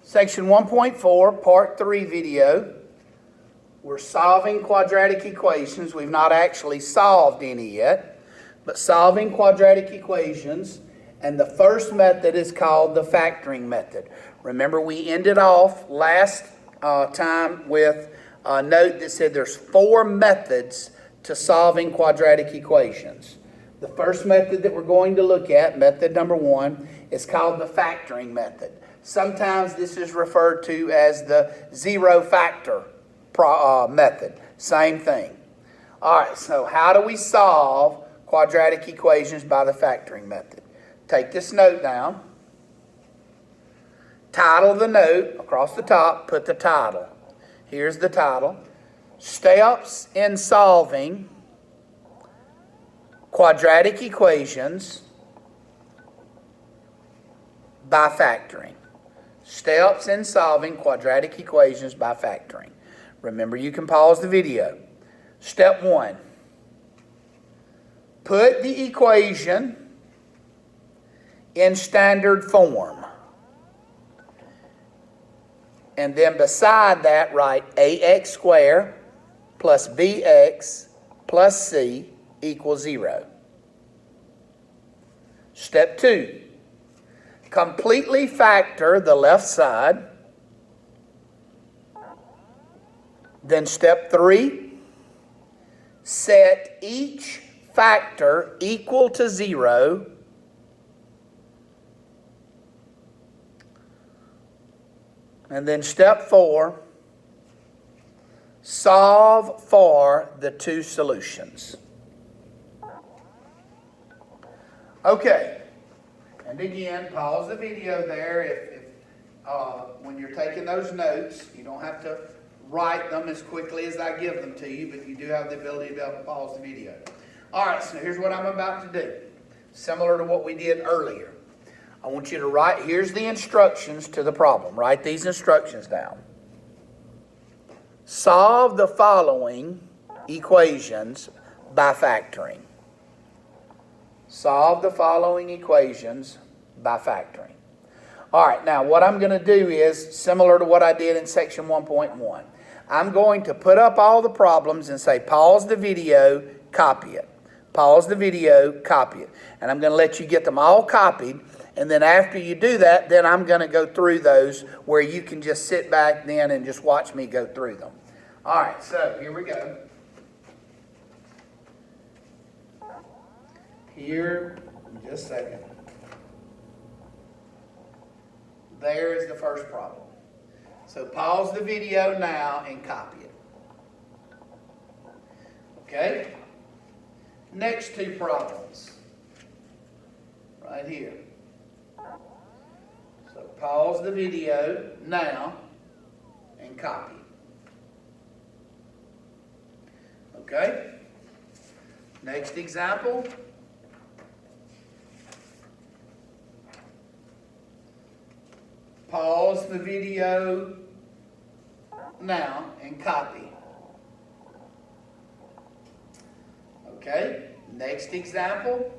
Section 1.4, Part 3 video. We're solving quadratic equations. We've not actually solved any yet, but solving quadratic equations. And the first method is called the factoring method. Remember, we ended off last time with a note that said there's 4 methods to solving quadratic equations. The first method that we're going to look at, method number 1, is called the factoring method. Sometimes this is referred to as the zero factor method. Same thing. All right, so how do we solve quadratic equations by the factoring method? Take this note down. Title the note across the top, put the title. Here's the title. Steps in solving quadratic equations by factoring. Steps in solving quadratic equations by factoring. Remember, you can pause the video. Step 1. Put the equation in standard form. And then beside that, write ax squared plus bx plus c equals 0. Step 2. Completely factor the left side. Then step 3. Set each factor equal to 0. And then step 4. Solve for the 2 solutions. Okay. And again, pause the video there if when you're taking those notes. You don't have to write them as quickly as I give them to you, but you do have the ability to be able to pause the video. All right, so here's what I'm about to do. Similar to what we did earlier. I want you to write, here's the instructions to the problem. Write these instructions down. Solve the following equations by factoring. Solve the following equations by factoring. All right, now what I'm going to do is similar to what I did in section 1.1. I'm going to put up all the problems and say pause the video, copy it. Pause the video, copy it. And I'm going to let you get them all copied. And then after you do that, then I'm going to go through those where you can just sit back then and just watch me go through them. All right, so here we go. Here, in just a second. There is the first problem. So pause the video now and copy it. Okay? Next 2 problems. Right here. So pause the video now and copy. Okay? Next example. Pause the video now and copy. Okay, next example.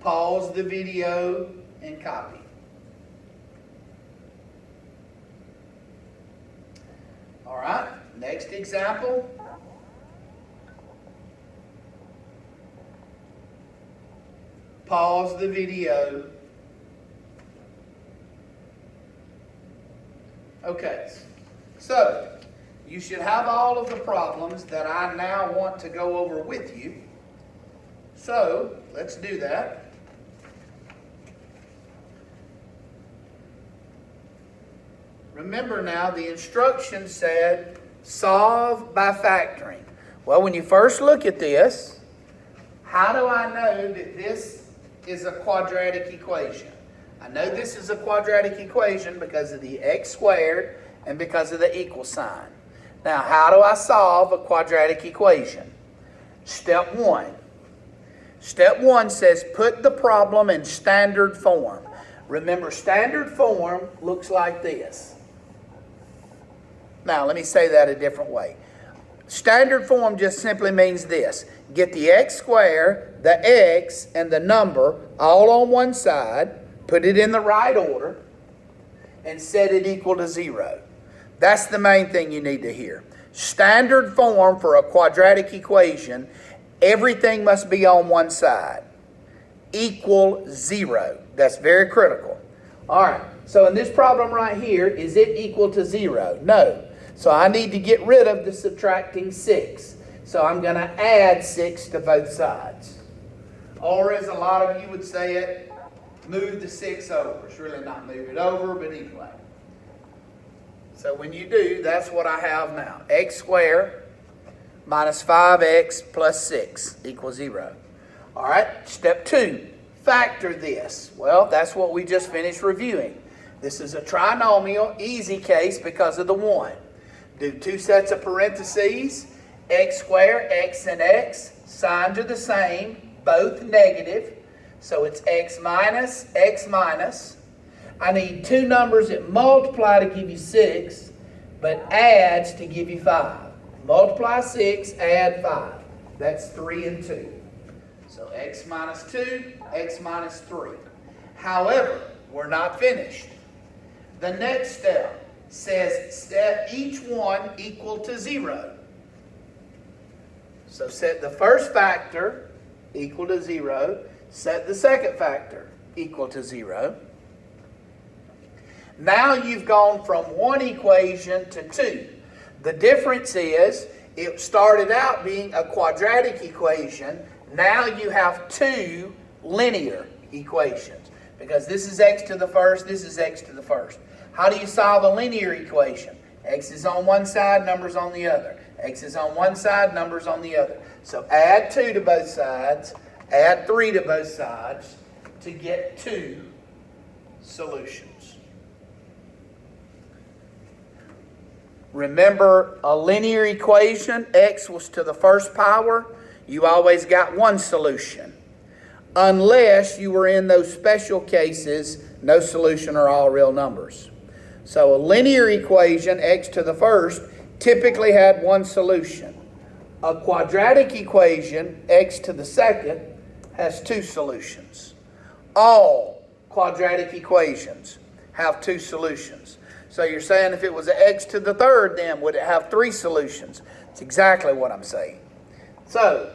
Pause the video and copy. All right, next example. Pause the video. Okay, so you should have all of the problems that I now want to go over with you. So let's do that. Remember now, the instructions said solve by factoring. Well, when you first look at this, how do I know that this is a quadratic equation? I know this is a quadratic equation because of the x squared and because of the equal sign. Now, how do I solve a quadratic equation? Step 1. Step 1 says put the problem in standard form. Remember, standard form looks like this. Now, let me say that a different way. Standard form just simply means this. Get the x squared, the x, and the number all on one side, put it in the right order, and set it equal to 0. That's the main thing you need to hear. Standard form for a quadratic equation, everything must be on one side. Equal 0. That's very critical. All right, so in this problem right here, is it equal to 0? No. So I need to get rid of the subtracting 6. So I'm going to add 6 to both sides. Or as a lot of you would say it, move the 6 over. It's really not move it over, but anyway. So when you do, that's what I have now. X squared minus 5x plus 6 equals 0. All right, step 2, factor this. Well, that's what we just finished reviewing. This is a trinomial, easy case because of the 1. Do 2 sets of parentheses, x squared, x and x. Signs are the same, both negative. So it's x minus, x minus. I need 2 numbers that multiply to give you 6, but adds to give you 5. Multiply 6, add 5. That's 3 and 2. So x minus 2, x minus 3. However, we're not finished. The next step says set each one equal to 0. So set the first factor equal to 0. Set the second factor equal to 0. Now you've gone from one equation to 2. The difference is it started out being a quadratic equation. Now you have 2 linear equations because this is x to the first, this is x to the first. How do you solve a linear equation? X is on one side, numbers on the other. X is on one side, numbers on the other. So add 2 to both sides, add 3 to both sides to get 2 solutions. Remember, a linear equation, x was to the first power, you always got one solution. Unless you were in those special cases, no solution or all real numbers. So a linear equation, x to the first, typically had one solution. A quadratic equation, x to the second, has 2 solutions. All quadratic equations have 2 solutions. So you're saying if it was an x to the third, then would it have 3 solutions? That's exactly what I'm saying. So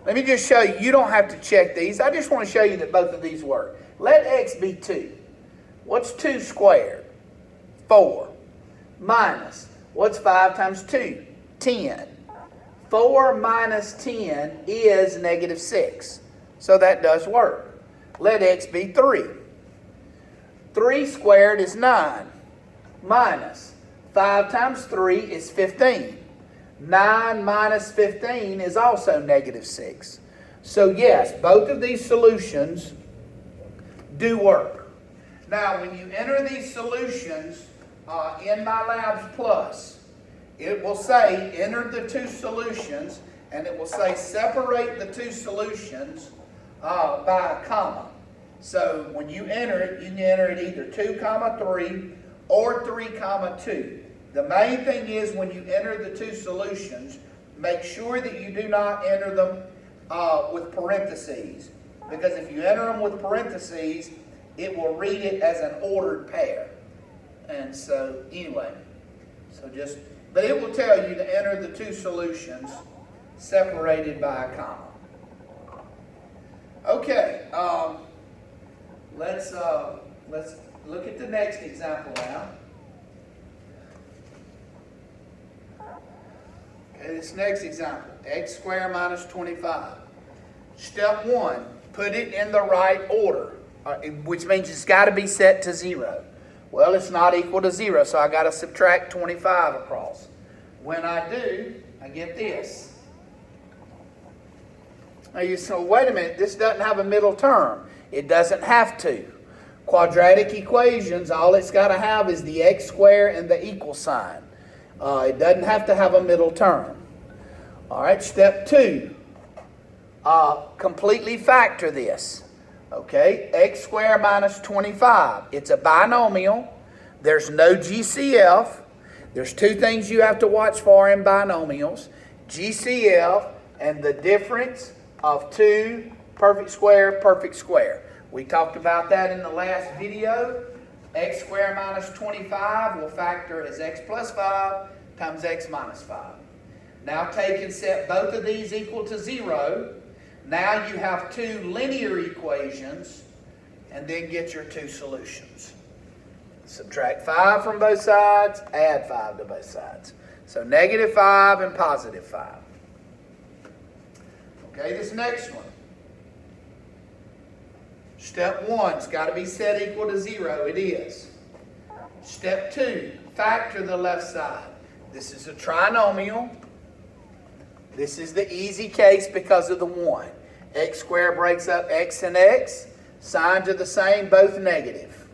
let me just show you. You don't have to check these. I just want to show you that both of these work. Let x be 2. What's 2 squared? 4. Minus, what's 5 times 2? 10. 4 minus 10 is negative 6. So that does work. Let x be 3. 3 squared is 9. Minus 5 times 3 is 15. 9 minus 15 is also negative 6. So yes, both of these solutions do work. Now when you enter these solutions in MyLabs Plus, it will say enter the 2 solutions, and it will say separate the 2 solutions by a comma. So when you enter it, you can enter it either 2 comma 3 or 3 comma 2. The main thing is when you enter the 2 solutions, make sure that you do not enter them with parentheses. Because if you enter them with parentheses, it will read it as an ordered pair. And so, anyway, but it will tell you to enter the 2 solutions separated by a comma. Okay, let's look at the next example now. Okay, this next example, x squared minus 25. Step 1, put it in the right order, which means it's got to be set to 0. Well, it's not equal to 0, so I got to subtract 25 across. When I do, I get this. Now you say, wait a minute, this doesn't have a middle term. It doesn't have to. Quadratic equations, all it's got to have is the x squared and the equal sign. It doesn't have to have a middle term. All right, step 2. Completely factor this. Okay, x squared minus 25. It's a binomial. There's no GCF. There's 2 things you have to watch for in binomials. GCF, and the difference of two perfect square. We talked about that in the last video. X squared minus 25 will factor as x plus 5 times x minus 5. Now take and set both of these equal to 0. Now you have two linear equations, and then get your two solutions. Subtract 5 from both sides, add 5 to both sides. So negative 5 and positive 5. Okay, this next one. Step 1's got to be set equal to 0. It is. Step 2, factor the left side. This is a trinomial. This is the easy case because of the 1. X squared breaks up x and x. Signs are the same, both negative.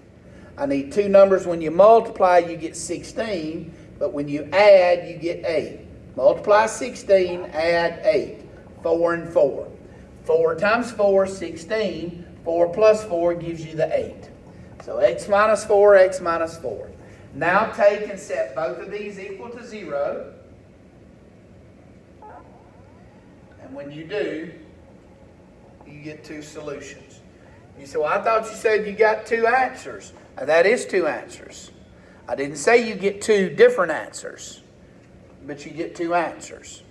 I need two numbers. When you multiply, you get 16. But when you add, you get 8. Multiply 16, add 8. 4 and 4. 4 times 4, 16. 4 plus 4 gives you the 8. So x minus 4, x minus 4. Now take and set both of these equal to 0. And when you do, you get two solutions. You say, well, I thought you said you got two answers. Now, that is two answers. I didn't say you get two different answers, but you get two answers.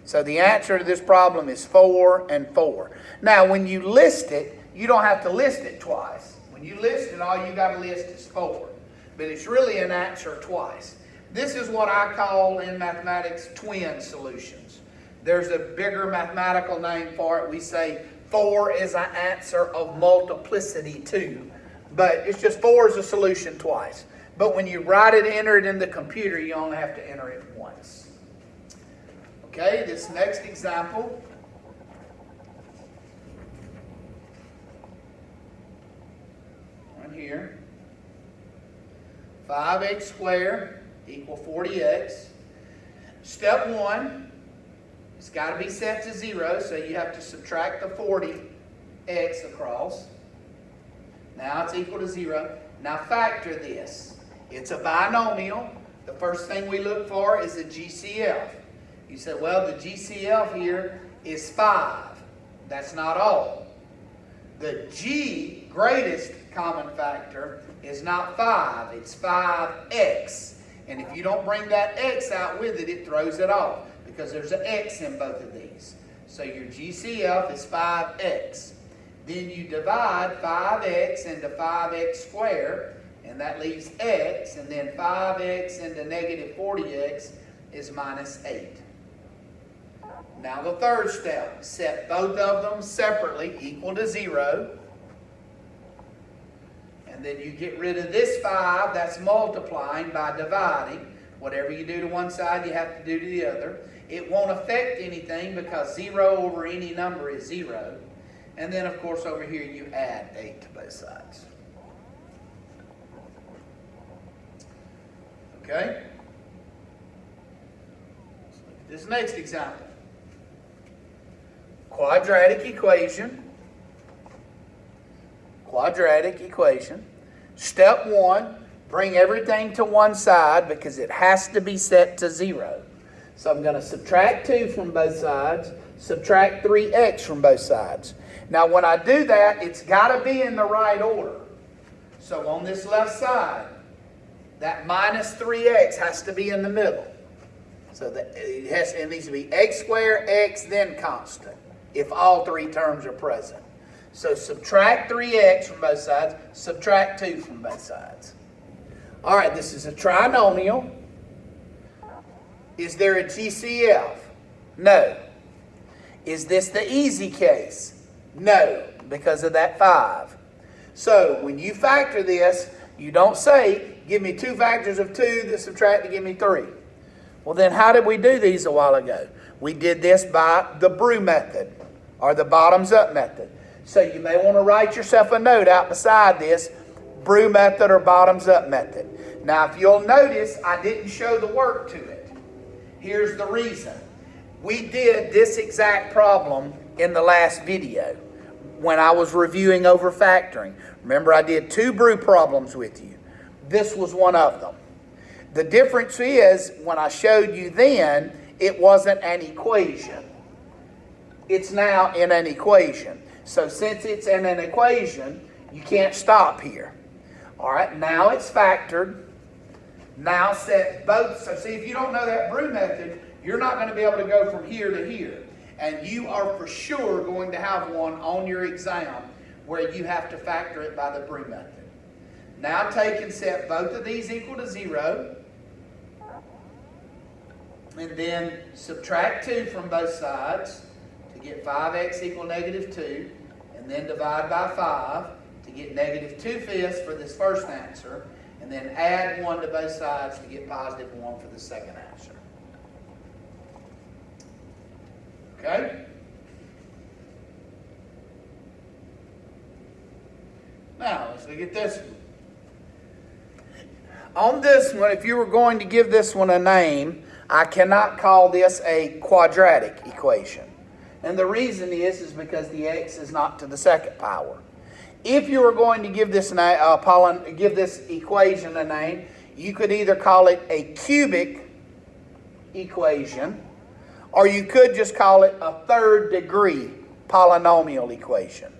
So the answer to this problem is 4 and 4. Now, when you list it, you don't have to list it twice. When you list it, all you got to list is 4. But it's really an answer twice. This is what I call in mathematics twin solutions. There's a bigger mathematical name for it. We say 4 is an answer of multiplicity 2. But it's just 4 is a solution twice. But when you write it, enter it in the computer, you only have to enter it once. Okay, this next example. Right here. 5x squared equal 40x. Step 1, it's got to be set to 0, so you have to subtract the 40x across. Now it's equal to 0. Now factor this. It's a binomial. The first thing we look for is the GCF. You say, well, the GCF here is 5. That's not all. The G, greatest common factor, is not 5. It's 5x. And if you don't bring that x out with it, it throws it off because there's an x in both of these. So your GCF is 5x. Then you divide 5x into 5x squared, and that leaves x, and then 5x into negative 40x is minus 8. Now the third step, set both of them separately equal to 0. And then you get rid of this 5, that's multiplying by dividing. Whatever you do to one side, you have to do to the other. It won't affect anything because 0 over any number is 0. And then, of course, over here you add 8 to both sides. Okay? Let's look at this next example. Quadratic equation. Quadratic equation. Step 1, bring everything to one side because it has to be set to 0. So I'm going to subtract 2 from both sides, subtract 3x from both sides. Now when I do that, it's got to be in the right order. So on this left side, that minus 3x has to be in the middle. So that it needs to be x squared, x, then constant, if all three terms are present. So subtract 3x from both sides, subtract 2 from both sides. All right, this is a trinomial. Is there a GCF? No. Is this the easy case? No, because of that 5. So when you factor this, you don't say, give me 2 factors of 2 that subtract to give me 3. Well, then how did we do these a while ago? We did this by the brew method, or the bottoms up method. So you may want to write yourself a note out beside this, brew method or bottoms up method. Now, if you'll notice, I didn't show the work to it. Here's the reason. We did this exact problem in the last video when I was reviewing over factoring. Remember, I did 2 brew problems with you. This was one of them. The difference is, when I showed you then, it wasn't an equation. It's now in an equation. So since it's in an equation, you can't stop here. All right, now it's factored. Now set both. So see, if you don't know that Brew method, you're not going to be able to go from here to here. And you are for sure going to have one on your exam where you have to factor it by the Brew method. Now take and set both of these equal to 0. And then subtract 2 from both sides to get 5x equal -2. And then divide by 5 to get -2/5 for this first answer. And then add 1 to both sides to get +1 for the second answer. Okay? Now, let's look at this one. On this one, if you were going to give this one a name, I cannot call this a quadratic equation. And the reason is because the x is not to the second power. If you were going to give this equation a name, you could either call it a cubic equation, or you could just call it a third degree polynomial equation.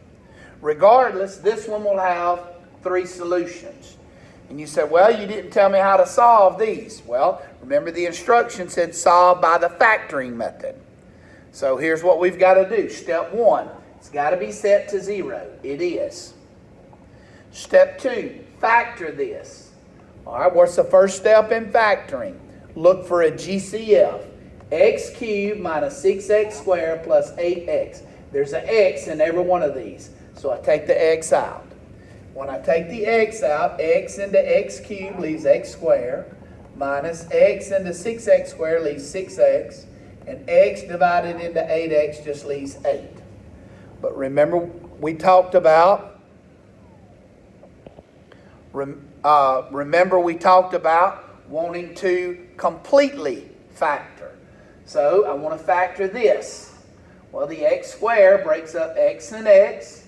Regardless, this one will have 3 solutions. And you said, well, you didn't tell me how to solve these. Well, remember the instruction said solve by the factoring method. So here's what we've got to do. Step 1, it's got to be set to 0. It is. Step 2, factor this. All right, what's the first step in factoring? Look for a GCF. X cubed minus 6x squared plus 8x. There's an x in every one of these. So I take the x out. When I take the x out, x into x cubed leaves x squared, minus x into 6x squared leaves 6x, and x divided into 8x just leaves 8. But remember we talked about wanting to completely factor. So I want to factor this. Well, the x squared breaks up x and x.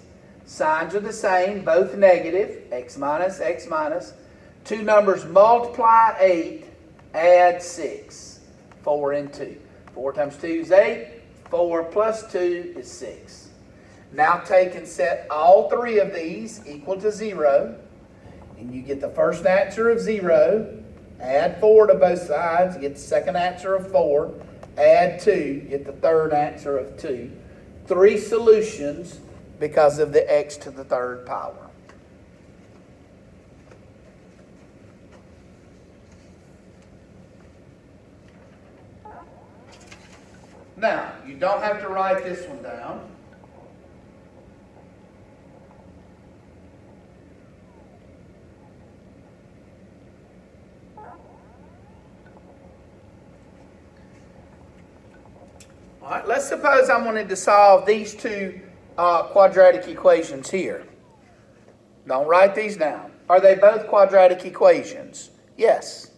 Signs are the same, both negative. X minus, x minus. 2 numbers multiply 8, add 6. 4 and 2. 4 times 2 is 8. 4 plus 2 is 6. Now take and set all 3 of these equal to 0. And you get the first answer of 0. Add 4 to both sides. You get the second answer of 4. Add 2. Get the third answer of 2. 3 solutions because of the x to the third power. Now, you don't have to write this one down. All right, let's suppose I wanted to solve these 2 quadratic equations here. Don't write these down. Are they both quadratic equations? Yes.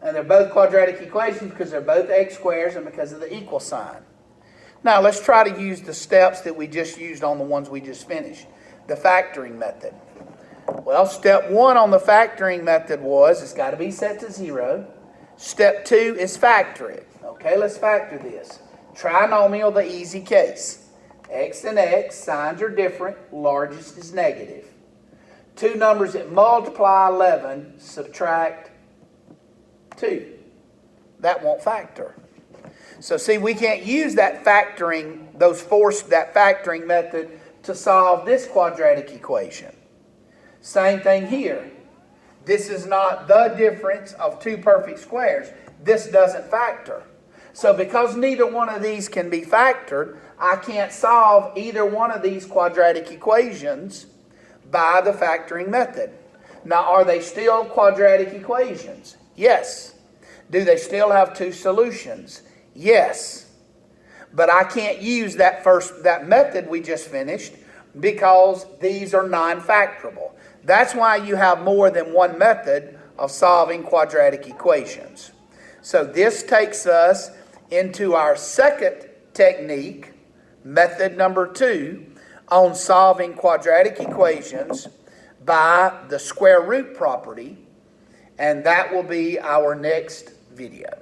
And they're both quadratic equations because they're both x squares and because of the equal sign. Now let's try to use the steps that we just used on the ones we just finished. The factoring method. Well, step 1 on the factoring method was it's got to be set to 0. Step 2 is factor it. Okay, let's factor this. Trinomial, the easy case. X and x, signs are different, largest is negative. 2 numbers that multiply 11, subtract 2. That won't factor. So see, we can't use that factoring method to solve this quadratic equation. Same thing here. This is not the difference of 2 perfect squares. This doesn't factor. So because neither one of these can be factored, I can't solve either one of these quadratic equations by the factoring method. Now, are they still quadratic equations? Yes. Do they still have 2 solutions? Yes. But I can't use that method we just finished because these are non-factorable. That's why you have more than one method of solving quadratic equations. So this takes us into our second technique, method number 2, on solving quadratic equations by the square root property, and that will be our next video.